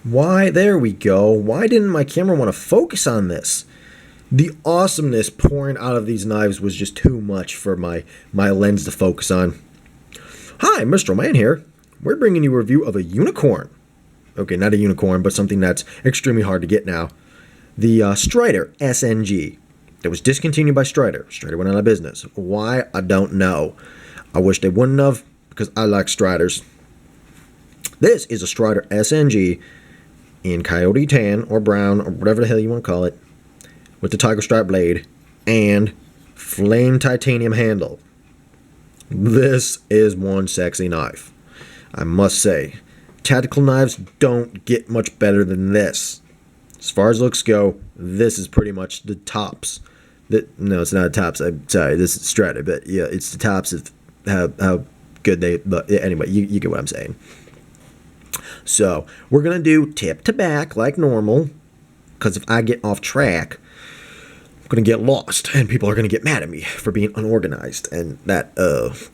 Why? There we go. Why didn't my camera want to focus on this? The awesomeness pouring out of these knives was just too much for my lens to focus on. Hi, Mr. Man here. We're bringing you a review of a unicorn. Okay, not a unicorn, but something that's extremely hard to get now. The Strider SNG. That was discontinued by Strider. Strider went out of business. Why? I don't know. I wish they wouldn't have, because I like Striders. This is a Strider SNG in coyote tan or brown or whatever the hell you want to call it, with the tiger stripe blade and flame titanium handle. This is one sexy knife, I must say. Tactical knives don't get much better than this. As far as looks go, this is pretty much the tops. No, it's not the tops. I'm sorry, this is Strider, but yeah, it's the tops of how good they. But anyway, you get what I'm saying. So we're gonna do tip to back like normal, because if I get off track, I'm gonna get lost, and people are gonna get mad at me for being unorganized. And that,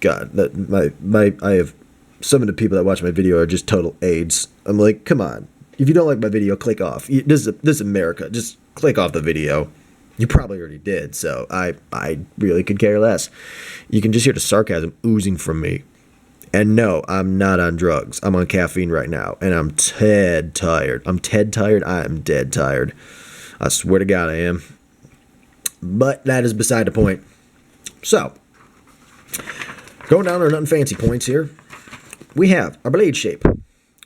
God, that I have some of the people that watch my video are just total aides. I'm like, come on, if you don't like my video, click off. This is America. Just click off the video. You probably already did, so I really could care less. You can just hear the sarcasm oozing from me. And no, I'm not on drugs. I'm on caffeine right now, and I'm dead tired. I'm tired. I am dead tired. I swear to God I am. But that is beside the point. So, going down our nothing fancy points here, we have our blade shape.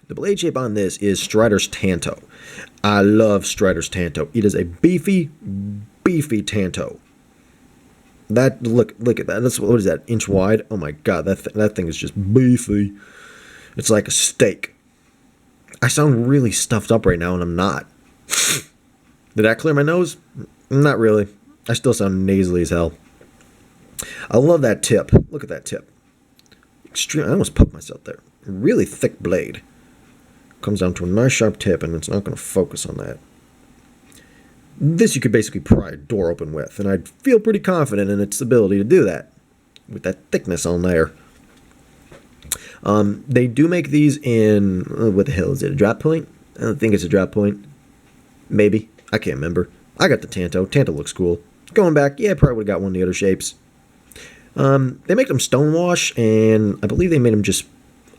The blade shape on this is Strider's Tanto. I love Strider's Tanto. It is a beefy Tanto. That look at that. That's what is that, inch wide? Oh my God, that thing is just beefy. It's like a steak. I sound really stuffed up right now, and I'm not. Did that clear my nose? Not really. I still sound nasally as hell. I love that tip. Look at that tip. Extreme. I almost poked myself there. Really thick blade. Comes down to a nice sharp tip, and it's not going to focus on that. This you could basically pry a door open with, and I'd feel pretty confident in its ability to do that with that thickness on there. They do make these in, what the hell is it, a drop point? I don't think it's a drop point. Maybe. I can't remember. I got the Tanto. Tanto looks cool. Going back, yeah, probably would have got one of the other shapes. They make them stonewash, and I believe they made them just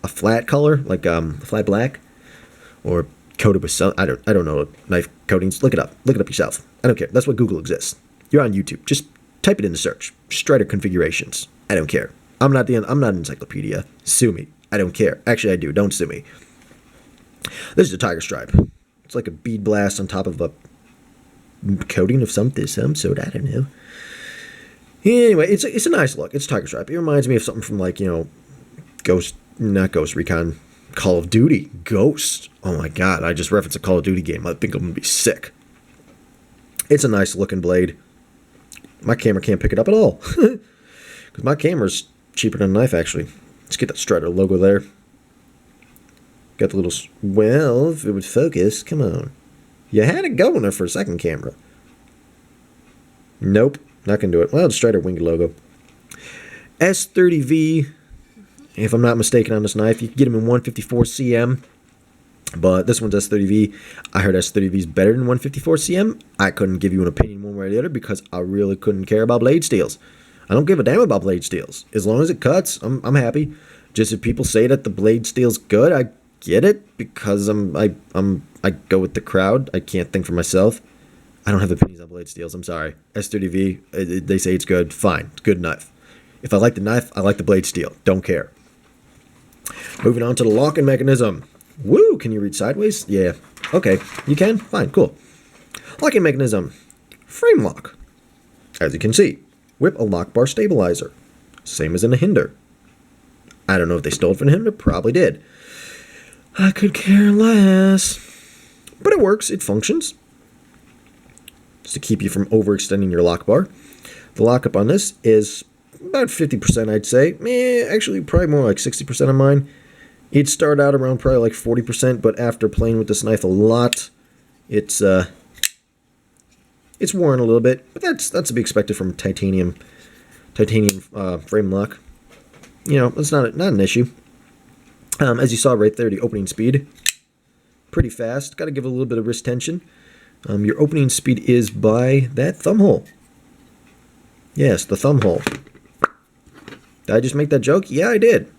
a flat color, like flat black, or coated with some. I don't know knife coatings. Look it up. Look it up yourself. I don't care. That's what Google exists. You're on YouTube. Just type it in the search. Strider configurations. I don't care. I'm not an encyclopedia. Sue me. I don't care. Actually, I do. Don't sue me. This is a tiger stripe. It's like a bead blast on top of a coating of some sort. I don't know. Anyway, it's a nice look. It's tiger stripe. It reminds me of something from, like, not Ghost Recon, Call of Duty. Ghost. Oh my God, I just referenced a Call of Duty game. I think I'm going to be sick. It's a nice looking blade. My camera can't pick it up at all. Because my camera's cheaper than a knife, actually. Let's get that Strider logo there. Got the little, well, if it would focus, come on. You had it going there for a second, camera. Nope, not going to do it. Well, the Strider winged logo. S30V, if I'm not mistaken on this knife, you can get them in 154 cm. But this one's S30V. I heard S30V is better than 154 cm. I couldn't give you an opinion one way or the other because I really couldn't care about blade steels. I don't give a damn about blade steels. As long as it cuts, I'm happy. Just if people say that the blade steel's good, I get it because I go with the crowd. I can't think for myself. I don't have opinions on blade steels. I'm sorry. S30V, they say it's good. Fine. It's a good knife. If I like the knife, I like the blade steel. Don't care. Moving on to the locking mechanism. Woo! Can you read sideways? Yeah. Okay. You can? Fine. Cool. Locking mechanism. Frame lock. As you can see, whip a lock bar stabilizer. Same as in a Hinder. I don't know if they stole it from the Hinder. Probably did. I could care less. But it works. It functions. Just to keep you from overextending your lock bar. The lockup on this is about 50%, I'd say. Actually, probably more like 60% of mine. It'd start out around probably like 40%, but after playing with this knife a lot, it's worn a little bit. But that's to be expected from titanium frame lock. You know, it's not an issue. As you saw right there, the opening speed, pretty fast. Got to give it a little bit of wrist tension. Your opening speed is by that thumb hole. Yes, the thumb hole. Did I just make that joke? Yeah, I did.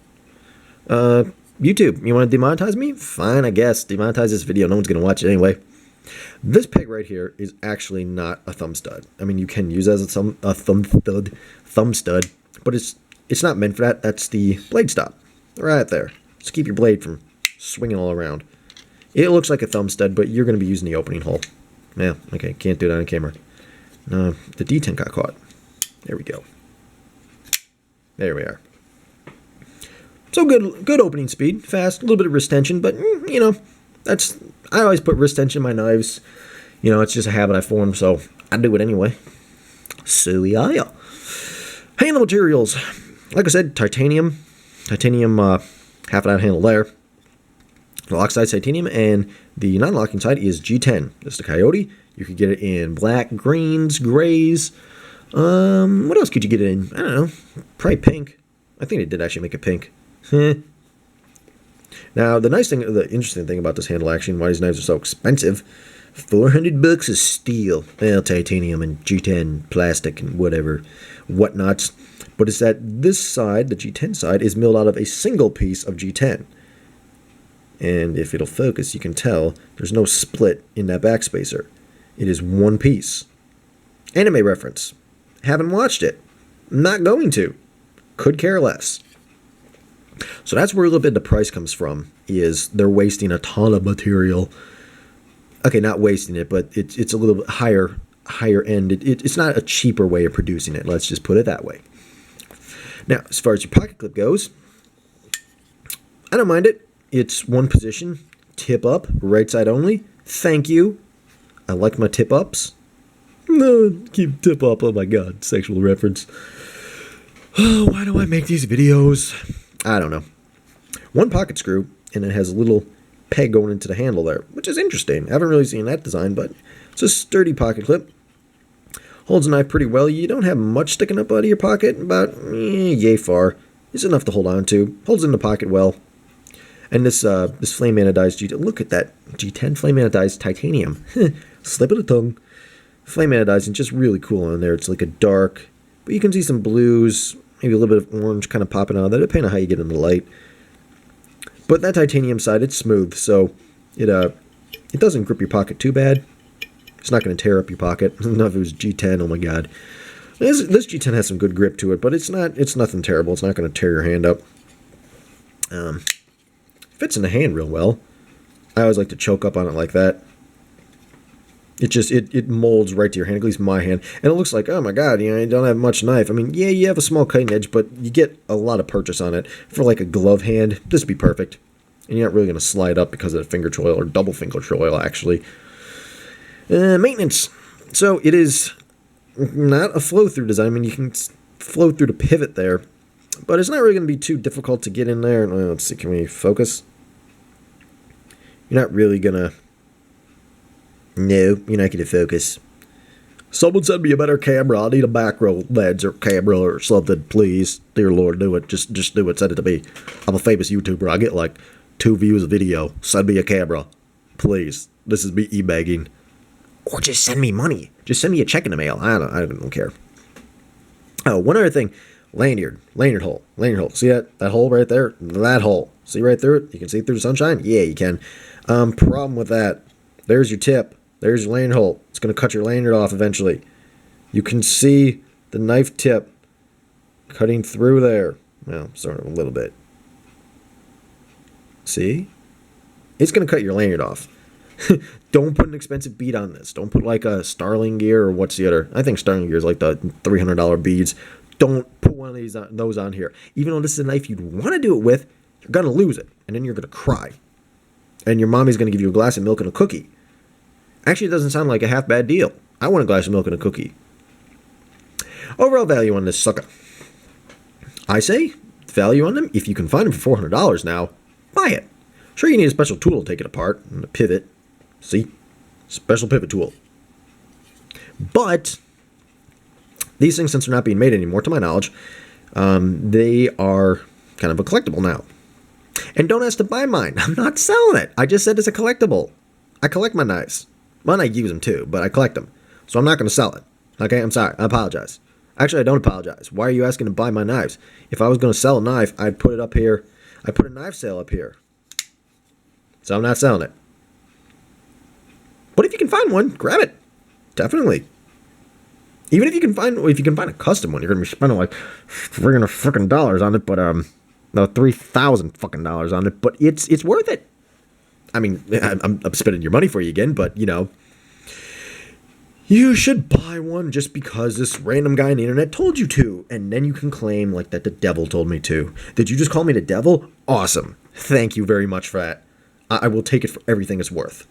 YouTube, you want to demonetize me? Fine, I guess. Demonetize this video. No one's going to watch it anyway. This peg right here is actually not a thumb stud. I mean, you can use it as a thumb stud, but it's not meant for that. That's the blade stop right there. Just keep your blade from swinging all around. It looks like a thumb stud, but you're going to be using the opening hole. Yeah, okay, can't do that on camera. The D10 got caught. There we go. There we are. So good opening speed, fast, a little bit of wrist tension, but you know, I always put wrist tension in my knives. You know, it's just a habit I formed, so I do it anyway. So yeah. Handle materials, like I said, titanium, half an ounce handle there. The lock side's titanium, and the non-locking side is G10. This is the Coyote. You could get it in black, greens, grays. What else could you get it in? I don't know. Probably pink. I think they did actually make it pink. Now, the interesting thing about this handle action, why these knives are so expensive, $400 is steel. Well, titanium and G10 plastic and whatnots. But it's that this side, the G10 side, is milled out of a single piece of G10. And if it'll focus, you can tell there's no split in that backspacer. It is one piece. Anime reference. Haven't watched it. Not going to. Could care less. So that's where a little bit the price comes from, is they're wasting a ton of material. Okay, not wasting it, but it's a little bit higher end. It's not a cheaper way of producing it. Let's just put it that way. Now, as far as your pocket clip goes, I don't mind it. It's one position, tip up, right side only. Thank you. I like my tip ups. No, keep tip up. Oh my god, sexual reference. Oh, why do I make these videos? I don't know. One pocket screw, and it has a little peg going into the handle there, which is interesting. I haven't really seen that design, but it's a sturdy pocket clip. Holds the knife pretty well. You don't have much sticking up out of your pocket, about yay far. It's enough to hold on to. Holds in the pocket well. And this flame anodized G10, look at that G10 flame anodized titanium. Slip of the tongue. Flame anodizing, just really cool on there. It's like a dark, but you can see some blues, maybe a little bit of orange kind of popping out of that, depending on how you get in the light. But that titanium side, it's smooth, so it doesn't grip your pocket too bad. It's not going to tear up your pocket. Not if it was G10, oh my god. This G10 has some good grip to it, but it's nothing terrible. It's not going to tear your hand up. Fits in the hand real well. I always like to choke up on it like that. It molds right to your hand, at least my hand. And it looks like, oh my god, you don't have much knife. I mean, yeah, you have a small cutting edge, but you get a lot of purchase on it. For like a glove hand, this would be perfect. And you're not really going to slide up because of the finger choil, or double finger choil, actually. Maintenance. So it is not a flow-through design. I mean, you can flow through the pivot there, but it's not really going to be too difficult to get in there. Let's see, can we focus? You're not really going to... No, you're not going to focus. Someone send me a better camera. I need a macro lens or camera or something, please. Dear Lord, do it. Just do it. Send it to me. I'm a famous YouTuber. I get like 2 views a video. Send me a camera. Please. This is me e-begging. Or just send me money. Just send me a check in the mail. I don't care. Oh, one other thing. Lanyard hole. See that hole right there? That hole. See right through it? You can see through the sunshine? Yeah, you can. Problem with that. There's your tip. There's your lanyard hole. It's going to cut your lanyard off eventually. You can see the knife tip cutting through there. Well, sort of a little bit. See? It's going to cut your lanyard off. Don't put an expensive bead on this. Don't put like a Starling gear, or what's the other? I think Starling gear is like the $300 beads. Don't put one of those on here. Even though this is a knife you'd want to do it with, you're going to lose it. And then you're going to cry. And your mommy's going to give you a glass of milk and a cookie. Actually, it doesn't sound like a half bad deal. I want a glass of milk and a cookie. Overall value on this sucker. I say, value on them, if you can find them for $400 now, buy it. Sure, you need a special tool to take it apart, and a pivot. See? Special pivot tool. But these things, since they're not being made anymore, to my knowledge, they are kind of a collectible now. And don't ask to buy mine. I'm not selling it. I just said it's a collectible. I collect my knives. Well, I use them too, but I collect them. So I'm not going to sell it. Okay, I'm sorry. I apologize. Actually, I don't apologize. Why are you asking to buy my knives? If I was going to sell a knife, I'd put it up here. I'd put a knife sale up here. So I'm not selling it. But if you can find one, grab it. Definitely. Even if you can find a custom one, you're gonna be spending like $300 on it, but no, $3,000 on it. But it's worth it. I mean, I'm spending your money for you again, but you should buy one just because this random guy on the internet told you to, and then you can claim like that the devil told me to. Did you just call me the devil? Awesome. Thank you very much for that. I will take it for everything it's worth.